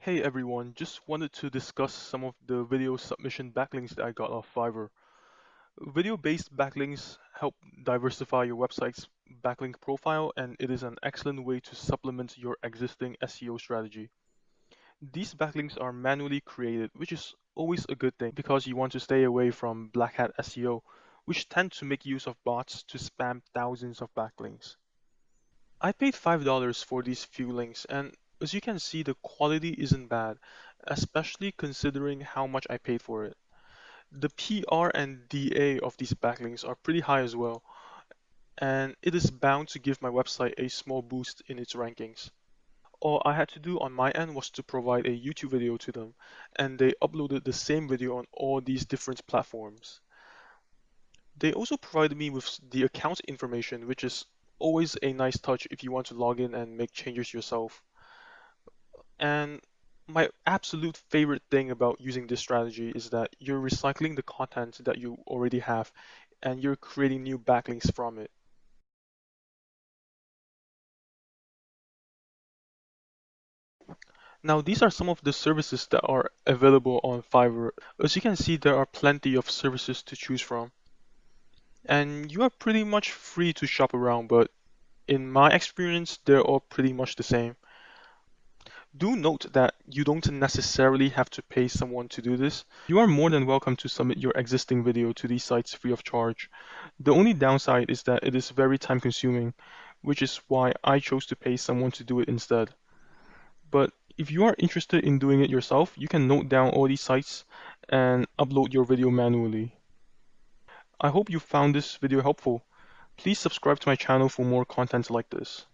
Hey everyone, just wanted to discuss some of the video submission backlinks that I got off Fiverr. Video-based backlinks help diversify your website's backlink profile, and it is an excellent way to supplement your existing SEO strategy. These backlinks are manually created, which is always a good thing because you want to stay away from black hat SEO, which tend to make use of bots to spam thousands of backlinks. I paid $5 for these few links, and as you can see, the quality isn't bad, especially considering how much I paid for it. The PR and DA of these backlinks are pretty high as well, and it is bound to give my website a small boost in its rankings. All I had to do on my end was to provide a YouTube video to them, and they uploaded the same video on all these different platforms. They also provided me with the account information, which is always a nice touch if you want to log in and make changes yourself. And my absolute favorite thing about using this strategy is that you're recycling the content that you already have and you're creating new backlinks from it. Now, these are some of the services that are available on Fiverr. As you can see, there are plenty of services to choose from. And you are pretty much free to shop around, but in my experience, they're all pretty much the same. Do note that you don't necessarily have to pay someone to do this. You are more than welcome to submit your existing video to these sites free of charge. The only downside is that it is very time consuming, which is why I chose to pay someone to do it instead. But if you are interested in doing it yourself, you can note down all these sites and upload your video manually. I hope you found this video helpful. Please subscribe to my channel for more content like this.